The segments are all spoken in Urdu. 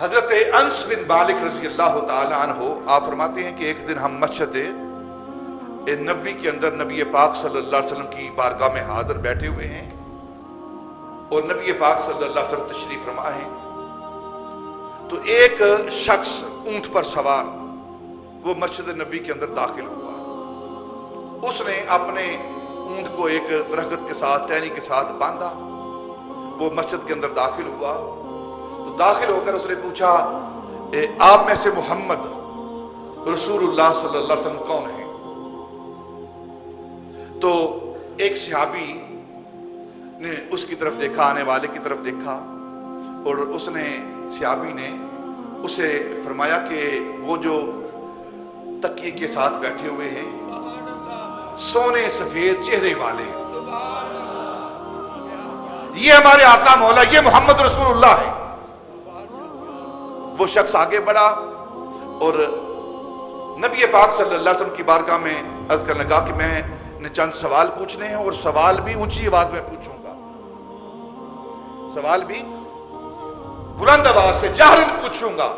حضرت انس بن مالک رضی اللہ تعالی عنہ آپ فرماتے ہیں کہ ایک دن ہم مسجد نبوی کے اندر نبی پاک صلی اللہ علیہ وسلم کی بارگاہ میں حاضر بیٹھے ہوئے ہیں اور نبی پاک صلی اللہ علیہ وسلم تشریف فرما ہیں، تو ایک شخص اونٹ پر سوار وہ مسجد نبوی کے اندر داخل ہوا۔ اس نے اپنے اونٹ کو ایک درخت کے ساتھ ٹہنی کے ساتھ باندھا، وہ مسجد کے اندر داخل ہوا تو داخل ہو کر اس نے پوچھا آپ میں سے محمد رسول اللہ صلی اللہ علیہ وسلم کون ہیں؟ تو ایک صحابی نے اس کی طرف دیکھا، آنے والے کی طرف دیکھا، اور اس نے صحابی نے اسے فرمایا کہ وہ جو تکیے کے ساتھ بیٹھے ہوئے ہیں سونے سفید چہرے والے، یہ ہمارے آقا مولا، یہ محمد رسول اللہ ہے۔ وہ شخص آگے بڑھا اور نبی پاک صلی اللہ علیہ وسلم کی بارگاہ میں عرض کرنے لگا کہ میں نے چند سوال پوچھنے ہیں اور سوال بھی اونچی آواز میں پوچھوں گا، سوال بھی بلند آواز سے جاہرن پوچھوں گا،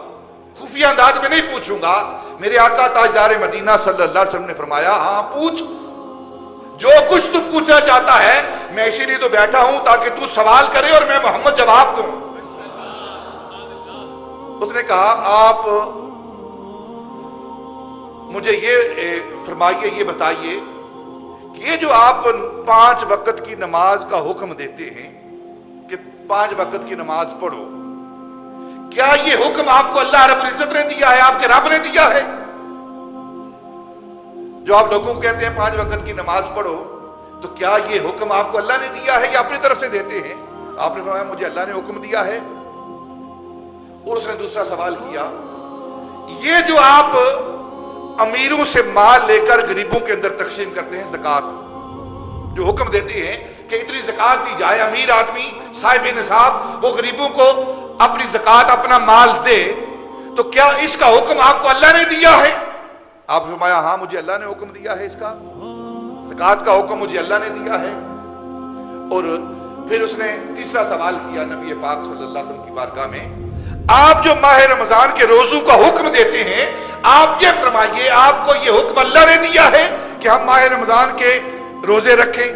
خفیہ انداز میں نہیں پوچھوں گا۔ میرے آقا تاجدار مدینہ صلی اللہ علیہ وسلم نے فرمایا ہاں پوچھ، جو کچھ تو پوچھنا چاہتا ہے، میں اسی لیے تو بیٹھا ہوں تاکہ تو سوال کرے اور میں محمد جواب دوں۔ اس نے کہا آپ مجھے یہ فرمائیے، یہ بتائیے کہ یہ جو آپ 5 وقت کی نماز کا حکم دیتے ہیں کہ 5 وقت کی نماز پڑھو، کیا یہ حکم آپ کو اللہ رب العزت نے دیا ہے، آپ کے رب نے دیا ہے؟ جو آپ لوگوں کو کہتے ہیں 5 وقت کی نماز پڑھو، تو کیا یہ حکم آپ کو اللہ نے دیا ہے یا اپنی طرف سے دیتے ہیں؟ آپ نے فرمایا مجھے اللہ نے حکم دیا ہے۔ اور اس نے دوسرا سوال کیا، یہ جو آپ امیروں سے مال لے کر غریبوں کے اندر تقسیم کرتے ہیں، زکوٰۃ جو حکم دیتے ہیں کہ اتنی زکوٰۃ دی جائے، امیر آدمی صاحب نصاب وہ غریبوں کو اپنی زکوٰۃ اپنا مال دے، تو کیا اس کا حکم آپ کو اللہ نے دیا ہے؟ آپ نے فرمایا ہاں مجھے اللہ نے حکم دیا ہے، اس کا زکوٰۃ کا حکم مجھے اللہ نے دیا ہے۔ اور پھر اس نے تیسرا سوال کیا نبی پاک صلی اللہ علیہ وسلم کی بارگاہ میں، آپ جو ماہ رمضان کے روزوں کا حکم دیتے ہیں، آپ یہ فرمائیے آپ کو یہ حکم اللہ نے دیا ہے کہ ہم ماہ رمضان کے روزے رکھیں؟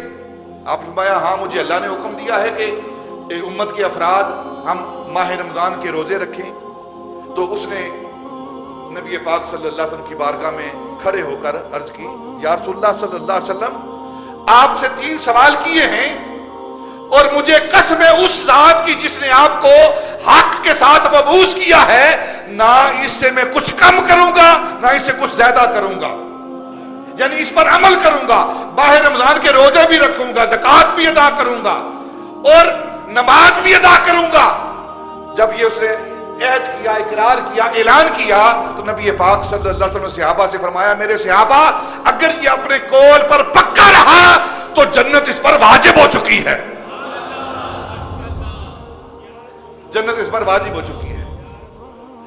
آپ نے فرمایا ہاں مجھے اللہ نے حکم دیا ہے کہ امت کے افراد ہم ماہ رمضان کے روزے رکھیں۔ تو اس نے نبی پاک صلی اللہ علیہ وسلم کی بارگاہ میں کھڑے ہو کر عرض کی یا رسول اللہ صلی اللہ علیہ وسلم آپ سے 3 سوال کیے ہیں اور مجھے قسم ہے اس ذات کی جس نے آپ کو حق کے ساتھ مبعوث کیا ہے، نہ اس سے میں کچھ کم کروں گا نہ اس سے کچھ زیادہ کروں گا، یعنی اس پر عمل کروں گا، ماہ رمضان کے روزے بھی رکھوں گا، زکوٰۃ بھی ادا کروں گا اور نماز بھی ادا کروں گا۔ جب یہ اس نے عہد کیا، اقرار کیا، اعلان کیا، تو نبی پاک صلی اللہ علیہ وسلم نے صحابہ سے فرمایا میرے صحابہ اگر یہ اپنے قول پر پکا رہا تو جنت اس پر واجب ہو چکی ہے، جنت اس پر واجب ہو چکی ہے۔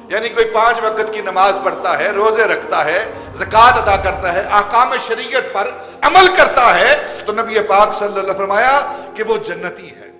یعنی کوئی 5 وقت کی نماز پڑھتا ہے، روزے رکھتا ہے، زکوٰۃ ادا کرتا ہے، احکام شریعت پر عمل کرتا ہے، تو نبی پاک صلی اللہ علیہ وسلم نے فرمایا کہ وہ جنتی ہے۔